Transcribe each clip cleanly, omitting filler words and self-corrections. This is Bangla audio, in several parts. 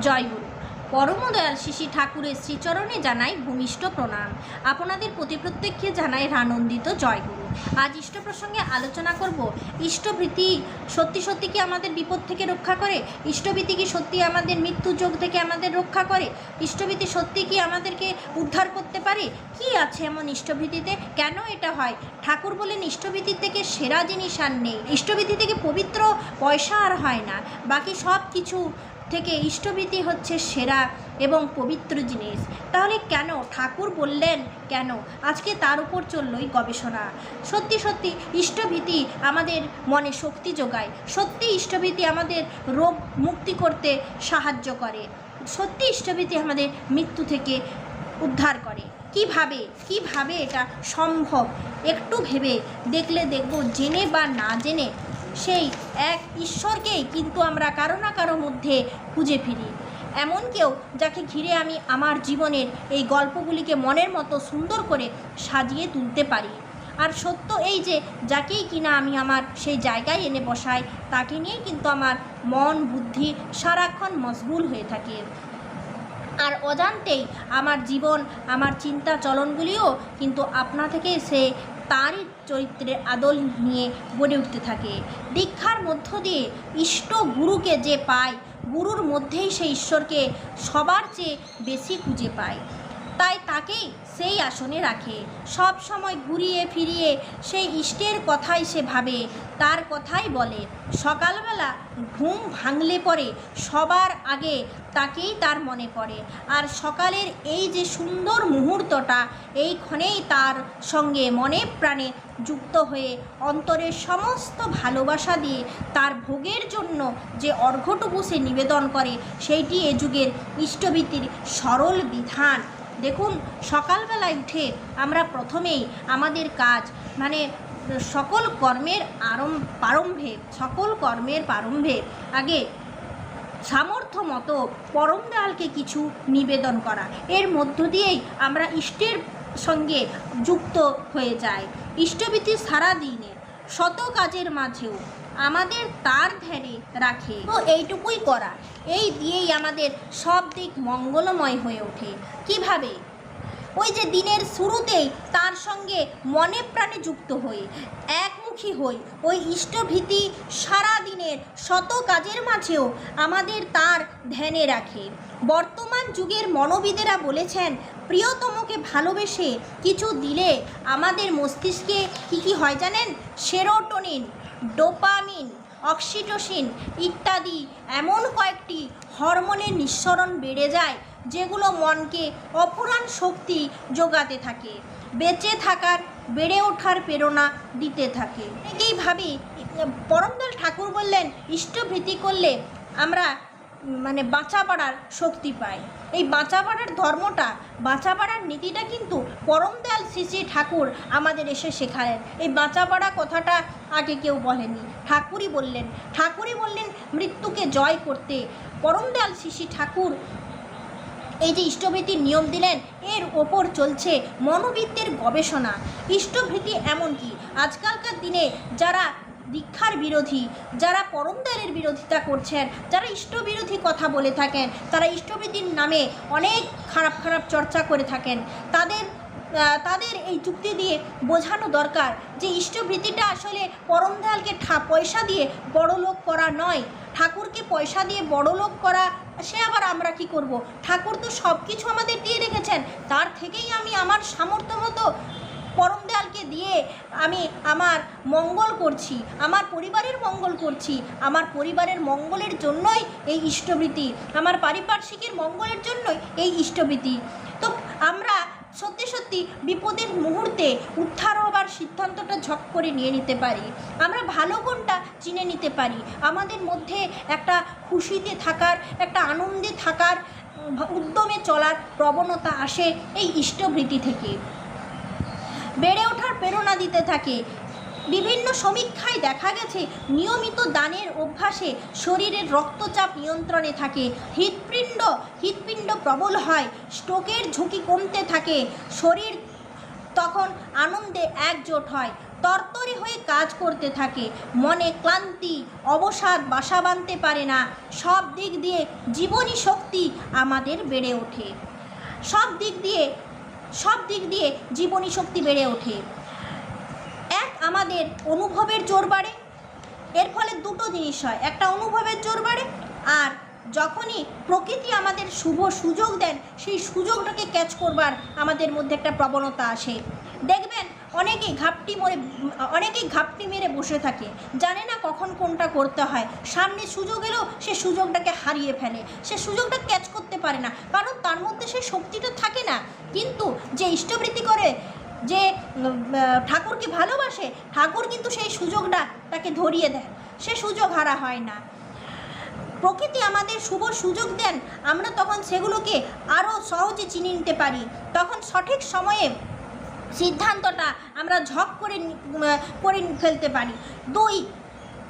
জয়গুরু। পরমদয়াল শ্রী ঠাকুরের শ্রীচরণে জানাই ভূমিষ্ঠ প্রণাম। আপনাদের প্রতি প্রত্যেককে জানাই আনন্দিত জয়গুরু। আজ ইষ্ট প্রসঙ্গে আলোচনা করব, ইষ্টভীতি সত্যি সত্যি কি আমাদের বিপদ থেকে রক্ষা করে? ইষ্টভীতি কি সত্যি আমাদের মৃত্যু যোগ থেকে আমাদের রক্ষা করে? ইষ্টভীতি সত্যি কি আমাদেরকে উদ্ধার করতে পারে? কি আছে এমন ইষ্টভীতিতে? কেন এটা হয়? ঠাকুর বলেন ইষ্টভীতি থেকে সেরা জিনিস আর নেই। ইষ্টভীতি থেকে পবিত্র পয়সা আর হয় না, বাকি সব কিছু থেকে ইষ্টভীতি হচ্ছে সেরা এবং পবিত্র জিনিস। তাহলে কেন ঠাকুর বললেন, কেন? আজকে তার উপর চললই গবেষণা। সত্যি সত্যি ইষ্টভীতি আমাদের মনে শক্তি যোগায়। সত্যি ইষ্টভীতি আমাদের রোগ মুক্তি করতে সাহায্য করে। সত্যি ইষ্টভীতি আমাদের মৃত্যু থেকে উদ্ধার করে। কিভাবে এটা সম্ভব? একটু ভেবে দেখলে দেখব, জেনে বা না জেনে সেই এক ঈশ্বরকেই কিন্তু আমরা কারো না কারো মধ্যে খুঁজে ফিরি। এমন কেউ যাকে ঘিরে আমি আমার জীবনের এই গল্পগুলিকে মনের মতো সুন্দর করে সাজিয়ে তুলতে পারি। আর সত্য এই যে যাকেই কিনা আমি আমার সেই জায়গায় এনে বসাই, তাকে নিয়েই কিন্তু আমার মন বুদ্ধি সারাক্ষণ মশগুল হয়ে থাকে। আর অজান্তেই আমার জীবন, আমার চিন্তা চলনগুলিও কিন্তু আপনা থেকে সে তারই চরিত্রের আদল নিয়ে গড়ে উঠতে থাকে। দীক্ষার মধ্য দিয়ে ইষ্ট গুরুকে যে পায়, গুরুর মধ্যেই সে ঈশ্বরকে সবার চেয়ে বেশি খুঁজে পায়। তাই তাকেই সেই আসনে রাখে। সব সময় ঘুরিয়ে ফিরিয়ে সেই ইষ্টের কথাই সে ভাবে, তার কথাই বলে। সকালবেলা ঘুম ভাঙলে পরে সবার আগে তাকেই তার মনে পড়ে। আর সকালের এই যে সুন্দর মুহূর্তটা, এইক্ষণেই তার সঙ্গে মনে প্রাণে যুক্ত হয়ে অন্তরের সমস্ত ভালোবাসা দিয়ে তার ভোগের জন্য যে অর্ঘ্যটুকু সে নিবেদন করে, সেইটি এ যুগের ইষ্টভীতির সরল বিধান। দেখুন, সকালবেলায় উঠে আমরা প্রথমেই আমাদের কাজ, মানে সকল কর্মের প্রারম্ভে আগে সামর্থ্য মতো পরম দয়ালকে কিছু নিবেদন করা। এর মধ্য দিয়েই আমরা ইষ্টের সঙ্গে যুক্ত হয়ে যাই। ইষ্টভীতি সারা দিনে শত কাজের মাঝেও আমাদের তার ধ্যানে রাখে। তো এইটুকুই করা, এই দিয়েই আমাদের সব দিক মঙ্গলময় হয়ে ওঠে। কিভাবে? ওই যে দিনের শুরুতেই তার সঙ্গে মনে প্রাণে যুক্ত হই, একমুখী হই। ওই ইষ্টভীতি সারা দিনের শত কাজের মাঝেও আমাদের তার ধ্যানে রাখে। বর্তমান যুগের মনোবিদেরা বলেছেন, প্রিয়তমকে ভালোবেসে কিছু দিলে আমাদের মস্তিষ্কে কী হয় জানেন? সেরোটোনিন, ডোপামিন, অক্সিটোসিন ইত্যাদি এমন কয়েকটি হরমোনের নিঃসরণ বেড়ে যায়, যেগুলো মনকে অফুরান শক্তি যোগাতে থাকে, বেঁচে থাকার, বেড়ে ওঠার প্রেরণা দিতে থাকে। একেই ভাবি পরমদয়াল ঠাকুর বললেন, ইষ্টভীতি করলে আমরা বাঁচা বাড়ার শক্তি পাই। এই বাঁচা বাড়ার ধর্মটা, বাঁচা বাড়ার নীতিটা কিন্তু পরমদয়াল শ্রী ঠাকুর আমাদের এসে শেখালেন। এই বাঁচা বাড়া কথাটা আগে কেউ বলেনি, ঠাকুরই বললেন মৃত্যুকে জয় করতে। পরমদয়াল শ্রী ঠাকুর এই যে ইষ্টভীতির নিয়ম দিলেন, এর ওপর চলছে মনোবিদদের গবেষণা। ইষ্টভীতি এমন কি, আজকালকার দিনে যারা দীক্ষার বিরোধী, যারা পরম দয়ালের বিরোধিতা করছেন, যারা ইষ্টবিরোধী কথা বলে থাকেন, তারা ইষ্টভীতির নামে অনেক খারাপ চর্চা করে থাকেন, তাদের এই যুক্তি দিয়ে বোঝানো দরকার যে ইষ্টভীতিটা আসলে পরম দয়ালকে পয়সা দিয়ে বড়লোক করা নয়। ঠাকুরকে পয়সা দিয়ে বড়লোক করা, সে আবার আমরা কি করব? ঠাকুর তো সব কিছু আমাদের দিয়ে রেখেছেন, তার থেকেই আমি আমার সামর্থ্য মতো পরম দয়ালকে দিয়ে আমি আমার মঙ্গল করছি, আমার পরিবারের মঙ্গল করছি। আমার পরিবারের মঙ্গলের জন্যই এই ইষ্টভীতি, আমার পারিপার্শ্বিকের মঙ্গলের জন্যই এই ইষ্টভীতি। তো আমরা সত্যি সত্যি বিপদের মুহূর্তে উদ্ধার হবার সিদ্ধান্তটা ঝপ করে নিয়ে নিতে পারি। আমরা ভালো কোনটা চিনে নিতে পারি। আমাদের মধ্যে একটা খুশিতে থাকার, একটা আনন্দে থাকার, উদ্যমে চলার প্রবণতা আসে এই ইষ্টভীতি থেকে। বেড়ে ওঠার প্রেরণা দিতে থাকে। বিভিন্ন সমীক্ষায় দেখা গেছে, নিয়মিত দানের অভ্যাসে শরীরের রক্তচাপ নিয়ন্ত্রণে থাকে, হৃৎপিণ্ড প্রবল হয়, স্ট্রোকের ঝুঁকি কমতে থাকে, শরীর তখন আনন্দে একজোট হয়। তরতরে হয়ে কাজ করতে থাকে, মনে ক্লান্তি অবসাদ বাসা বাঁধতে পারে না, সব দিক দিয়ে জীবনী শক্তি আমাদের বেড়ে ওঠে, সব দিক দিয়ে জীবনী শক্তি বেড়ে ওঠে। এক, আমাদের অনুভবের জোর বাড়ে, এর ফলে দুটো জিনিস হয়, একটা অনুভবের জোর বাড়ে, আর যখনই প্রকৃতি আমাদের শুভ সুযোগ দেন সেই সুযোগটাকে ক্যাচ করবার আমাদের মধ্যে একটা প্রবণতা আসে। দেখবেন অনেকেই ঘাপটি মেরে বসে থাকে, জানে না কখন কোনটা করতে হয়, সামনে সুযোগ এলেও সে সুযোগটাকে হারিয়ে ফেলে, সে সুযোগটা ক্যাচ করতে পারে না, কারণ তার মধ্যে সেই শক্তিটা থাকে না। কিন্তু যে ইষ্টবৃত্তি করে, যে ঠাকুরকে ভালোবাসে, ঠাকুর কিন্তু সেই সুযোগটা তাকে ধরিয়ে দেন, সে সুযোগ হারা হয় না। প্রকৃতি আমাদের শুভ সুযোগ দেন, আমরা তখন সেগুলোকে আরও সহজে চিনে নিতে পারি, তখন সঠিক সময়ে সিদ্ধান্তটা আমরা ঝপ করে ফেলতে পারি। দুই,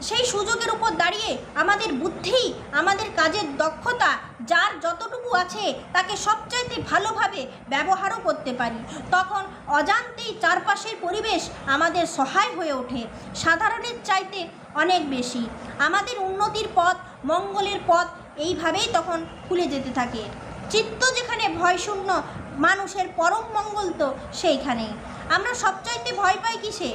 সেই সুযোগের উপর দাঁড়িয়ে আমাদের বুদ্ধি, আমাদের কাজের দক্ষতা, যার যতটুকু আছে তাকে সবচাইতে ভালোভাবে ব্যবহারও করতে পারি, তখন অজান্তেই চারপাশের পরিবেশ আমাদের সহায় হয়ে ওঠে সাধারণের চাইতে অনেক বেশি। আমাদের উন্নতির পথ, মঙ্গলের পথ এইভাবেই তখন খুলে যেতে থাকে। চিত্ত যেখানে ভয়শূন্য, মানুষের পরম মঙ্গল তো সেইখানেই। আমরা সবচাইতে ভয় পাই কিসে?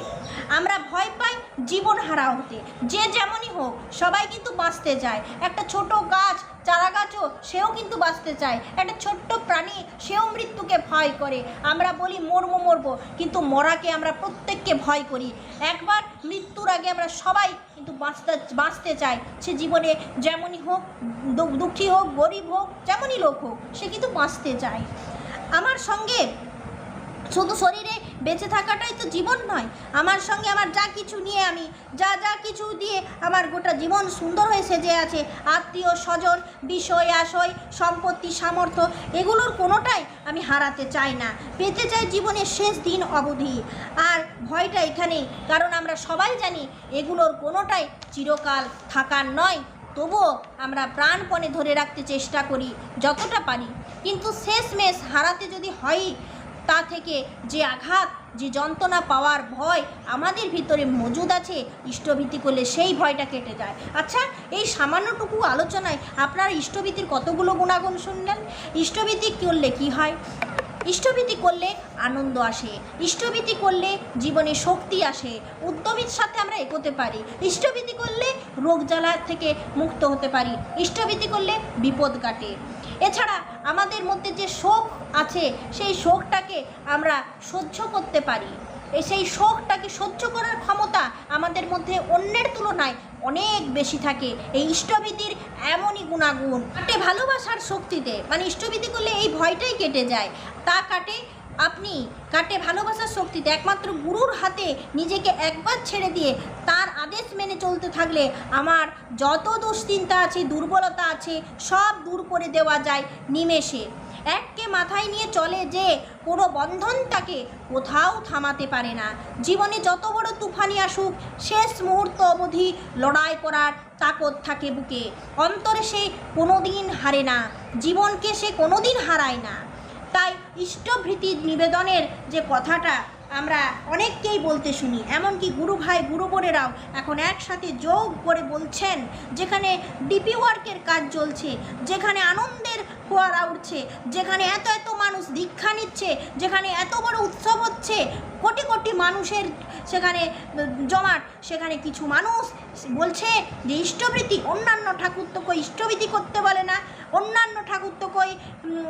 আমরা ভয় পাই জীবন হারা হতে। যে যেমনই হোক, সবাই কিন্তু বাঁচতে চায়। একটা ছোট গাছ, চারা গাছও, সেও কিন্তু বাঁচতে চায়। একটা ছোট্ট প্রাণী, সেও মৃত্যুকে ভয় করে। আমরা বলি মরবো, কিন্তু মরাকে আমরা প্রত্যেককে ভয় করি। একবার মৃত্যুর আগে আমরা সবাই কিন্তু বাঁচতে চাই। সে জীবনে যেমনই হোক, দুঃখী হোক, গরিব হোক, যেমনই লোক হোক, সে কিন্তু বাঁচতে চায়। আমার সঙ্গে শুধু শরীরে বেঁচে থাকাটাই তো জীবন নয়, আমার সঙ্গে আমার যা কিছু নিয়ে, আমি যা কিছু দিয়ে আমার গোটা জীবন সুন্দর হয়ে সেজে আছে, আত্মীয় স্বজন, বিষয় আশয়, সম্পত্তি, সামর্থ্য, এগুলোর কোনোটাই আমি হারাতে চাই না। পেতে চাই জীবনের শেষ দিন অবধি। আর ভয়টা এখানেই, কারণ আমরা সবাই জানি এগুলোর কোনোটাই চিরকাল থাকার নয়, তবুও আমরা প্রাণপণে ধরে রাখতে চেষ্টা করি যতটা পারি। কিন্তু শেষমেশ হারাতে যদি হয়, তা থেকে যে আঘাত, যে যন্ত্রণা পাওয়ার ভয় আমাদের ভিতরে মজুদ আছে, ইষ্টভীতি করলে সেই ভয়টা কেটে যায়। আচ্ছা, এই সামান্যটুকু আলোচনায় আপনারা ইষ্টভীতির কতগুলো গুণাগুণ শুনলেন। ইষ্টভীতি করলে কি হয়? ইষ্টভীতি করলে আনন্দ আসে, ইষ্টভীতি করলে জীবনে শক্তি আসে, উদ্যমীর সাথে আমরা এগোতে পারি, ইষ্টভীতি করলে রোগ জ্বালা থেকে মুক্ত হতে পারি, ইষ্টভীতি করলে বিপদ কাটে। এছাড়া আমাদের মধ্যে যে শোক আছে, সেই শোকটাকে আমরা সহ্য করতে পারি। সেই শোকটাকে সহ্য করার ক্ষমতা আমাদের মধ্যে অন্যের তুলনায় অনেক বেশি থাকে এই ইষ্টভীতির এমনই গুণাগুণ। কাটে ভালোবাসার শক্তিতে, মানে ইষ্টভীতি করলে এই ভয়টাই কেটে যায়, তা কাটে ভালোবাসার শক্তিতে। একমাত্র গুরুর হাতে নিজেকে একবার ছেড়ে দিয়ে তার আদেশ মেনে চলতে থাকলে আমার যত দুশ্চিন্তা আছে, দুর্বলতা আছে, সব দূর করে দেওয়া যায় নিমেষে। এককে মাথায় নিয়ে চলে যে কোনো বন্ধন তাকে কোথাও থামাতে পারে না। জীবনে যত বড় তুফানি আসুক, শেষ মুহূর্ত অবধি লড়াই করার তাকত থাকে বুকে। অন্তরে সে কোনোদিন হারে না, জীবনকে সে কোনোদিন হারায় না। তাই ইষ্টভীতি নিবেদনের যে কথাটা আমরা অনেককেই বলতে শুনি, এমনকি গুরু ভাই গুরু বোনেরাও এখন একসাথে যোগ করে বলছেন, যেখানে ডিপি ওয়ার্কের কাজ চলছে, যেখানে আনন্দের ফোয়ারা উঠছে, যেখানে এত মানুষ দীক্ষা নিচ্ছে, যেখানে এত বড় উৎসব হচ্ছে, কোটি কোটি মানুষের সেখানে জমাট, সেখানে কিছু মানুষ বলছে যে ইষ্টভীতি, অন্যান্য ঠাকুর তো কই ইষ্টভীতি করতে বলে না, অন্যান্য ঠাকুর তো কই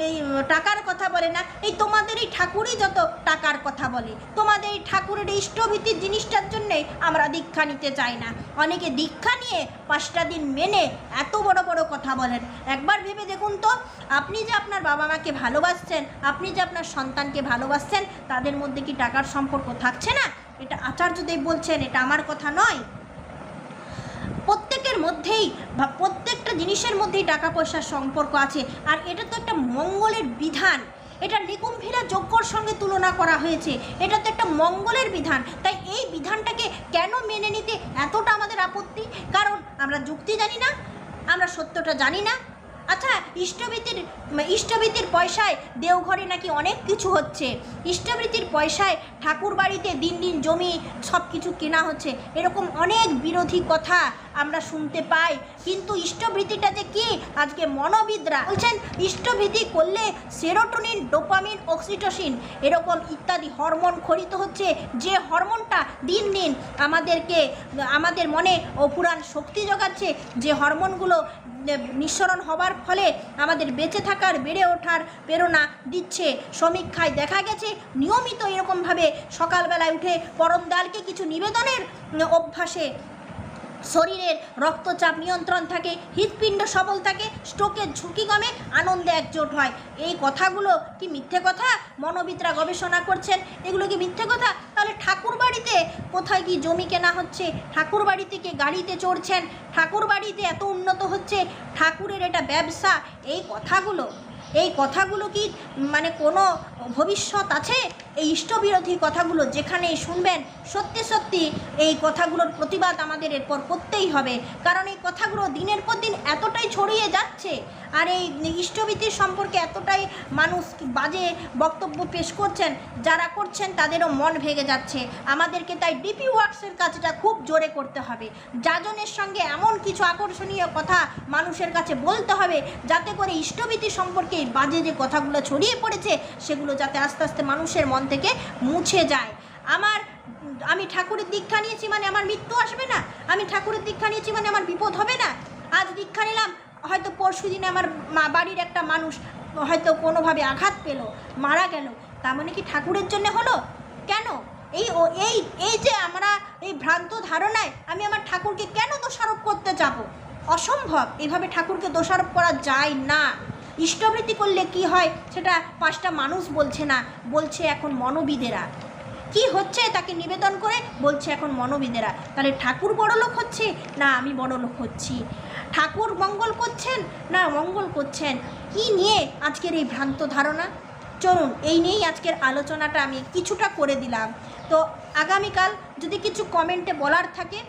এই টাকার কথা বলে না, এই তোমাদের এই ঠাকুরই যত টাকার কথা বলে, তোমাদের এই ঠাকুরের এই ইষ্টভীতির জিনিসটার জন্যেই আমরা দীক্ষা নিতে চাই না। অনেকে দীক্ষা নিয়ে 5টা দিন মেনে এত বড় বড় কথা বলেন। একবার ভেবে দেখুন তো, আপনি যে আপনার বাবা মাকে ভালোবাসছেন, আপনি যে আপনার সন্তানকে ভালোবাসছেন, তাদের মধ্যে কি টাকার সম্পর্ক থাকছে না? এটা আচার্যদেব বলছেন, এটা আমার কথা নয়। প্রত্যেকের মধ্যেই বা প্রত্যেকটা জিনিসের মধ্যেই টাকা পয়সার সম্পর্ক আছে, আর এটা তো একটা মঙ্গলের বিধান। এটা নিকুম্ভিরা যজ্ঞর সঙ্গে তুলনা করা হয়েছে, এটা তো একটা মঙ্গলের বিধান। তাই এই বিধানটাকে কেন মেনে নিতে এতটা আমাদের আপত্তি? কারণ আমরা যুক্তি জানি না, আমরা সত্যটা জানি না, আচ্ছা, ইষ্টভীতির পয়সায় দেওঘরে নাকি অনেক কিছু হচ্ছে, ইষ্টভীতির পয়সায় ঠাকুর বাড়িতে দিন দিন জমি সব কিছু কেনা হচ্ছে, এরকম অনেক বিরোধী কথা আমরা শুনতে পাই। কিন্তু ইষ্টভীতিটা যে কি, আজকে মনোবিদরা বলছেন ইষ্টভীতি করলে সেরোটোনিন, ডোপামিন, অক্সিটোসিন এরকম ইত্যাদি হরমোন খরিত হচ্ছে, যে হরমোনটা দিন দিন আমাদের মনে অপুরাণ শক্তি যোগাচ্ছে, যে হরমোনগুলো নিঃসরণ হবার ফলে আমাদের বেঁচে থাকার, বেড়ে ওঠার প্রেরণা দিচ্ছে। সমীক্ষায় দেখা গেছে নিয়মিত এরকমভাবে সকালবেলায় উঠে পরম দয়ালকে কিছু নিবেদনের অভ্যাসে শরীরের রক্তচাপ নিয়ন্ত্রণ থাকে, হৃৎপিণ্ড সবল থাকে, স্ট্রোকের ঝুঁকি কমে, আনন্দে একজোট হয়। এই কথাগুলো কি মিথ্যে কথা? মনোবিদরা গবেষণা করছেন এগুলো কি মিথ্যে কথা? তাহলে ঠাকুর বাড়িতে কোথায় কি জমি কেনা হচ্ছে, ঠাকুর বাড়িতে কে গাড়িতে চড়ছেন, ঠাকুর বাড়িতে এত উন্নত হচ্ছে, ঠাকুরের এটা ব্যবসা, এই কথাগুলো কি মানে কোনো ভবিষ্যৎ আছে? এই ইষ্টবিরোধী কথাগুলো যেখানেই শুনবেন, সত্যি সত্যি এই কথাগুলোর প্রতিবাদ আমাদের এরপর করতেই হবে। কারণ এই কথাগুলো দিনের পর দিন এতটাই ছড়িয়ে যাচ্ছে, আর এই ইষ্টভীতির সম্পর্কে এতটাই মানুষ বাজে বক্তব্য পেশ করছেন, যারা করছেন তাদেরও মন ভেঙে যাচ্ছে। আমাদেরকে তাই ডিপি ওয়ার্কসের কাজটা খুব জোরে করতে হবে, যাজনের সঙ্গে এমন কিছু আকর্ষণীয় কথা মানুষের কাছে বলতে হবে, যাতে করে ইষ্টভীতি সম্পর্কে এই বাজে যে কথাগুলো ছড়িয়ে পড়েছে সেগুলো যাতে আস্তে আস্তে মানুষের মন থেকে মুছে যায়। আমি ঠাকুরের দীক্ষা নিয়েছি মানে আমার মৃত্যু আসবে না, আমি ঠাকুরের দীক্ষা নিয়েছি মানে আমার বিপদ হবে না। আজ দীক্ষা নিলাম, হয়তো পরশু দিনে আমার বাড়ির একটা মানুষ হয়তো কোনোভাবে আঘাত পেল, মারা গেল, তার মানে কি ঠাকুরের জন্য হলো? কেন এই যে আমরা এই ভ্রান্ত ধারণায় আমি আমার ঠাকুরকে কেন দোষারোপ করতে যাব? অসম্ভব, এভাবে ঠাকুরকে দোষারোপ করা যায় না। ইষ্টভীতি করলে কি হয় সেটা 5টা মানুষ বলছে না, বলছে এখন মনোবিদেরা। কি হচ্ছে তাকে নিবেদন করে বলছে এখন মনোবিদেরা। তাহলে ঠাকুর বড়লোক হচ্ছে না আমি বড়লোক হচ্ছি? ঠাকুর মঙ্গল করছেন না মঙ্গল করছেন? কি নিয়ে আজকের এই ভ্রান্ত ধারণা? চলুন এই নিয়েই আজকের আলোচনাটা আমি কিছুটা করে দিলাম। তো আগামীকাল যদি কিছু কমেন্টে বলার থাকে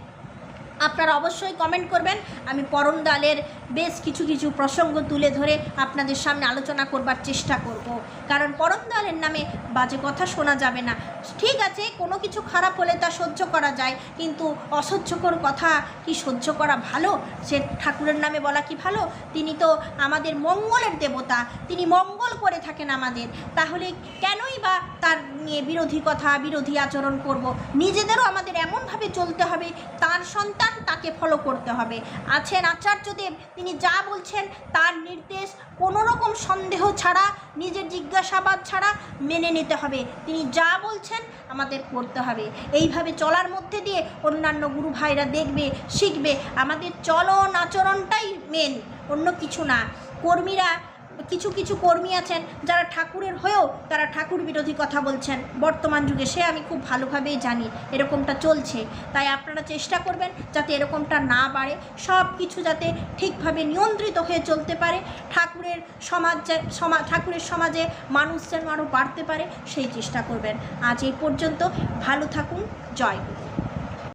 আপনারা অবশ্যই কমেন্ট করবেন। আমি পরম দয়ালের বেশ কিছু প্রসঙ্গ তুলে ধরে আপনাদের সামনে আলোচনা করবার চেষ্টা করব, কারণ পরম দয়ালের নামে বাজে কথা শোনা যাবে না। ঠিক আছে, কোনো কিছু খারাপ হলে তা সহ্য করা যায়, কিন্তু অসহ্যকর কথা কি সহ্য করা ভালো? সে ঠাকুরের নামে বলা কি ভালো? তিনি তো আমাদের মঙ্গলের দেবতা, তিনি মঙ্গল করে থাকেন আমাদের, তাহলে কেনই বা তার নিয়ে বিরোধী কথা, বিরোধী আচরণ করব? নিজেদেরও আমাদের এমনভাবে চলতে হবে, তার সন্তান তাকে ফলো করতে হবে। আছেন আচার্যদেব, তিনি যা বলছেন তার নির্দেশ কোনো রকম সন্দেহ ছাড়া, নিজের জিজ্ঞাসাবাদ ছাড়া মেনে নিতে হবে। তিনি যা বলছেন আমাদের করতে হবে। এইভাবে চলার মধ্যে দিয়ে অন্যান্য গুরু ভাইরা দেখবে, শিখবে। আমাদের চলন আচরণটাই মেন, অন্য কিছু না। কর্মীরা কিছু কর্মী আছেন যারা ঠাকুরের হয়েও তারা ঠাকুর বিরোধী কথা বলছেন বর্তমান যুগে, সে আমি খুব ভালোভাবেই জানি এরকমটা চলছে। তাই আপনারা চেষ্টা করবেন যাতে এরকমটা না বাড়ে, সব কিছু যাতে ঠিকভাবে নিয়ন্ত্রিত হয়ে চলতে পারে, ঠাকুরের সমাজে মানুষ যেন আরও বাড়তে পারে সেই চেষ্টা করবেন। আজ এই পর্যন্ত, ভালো থাকুন, জয় গুরু।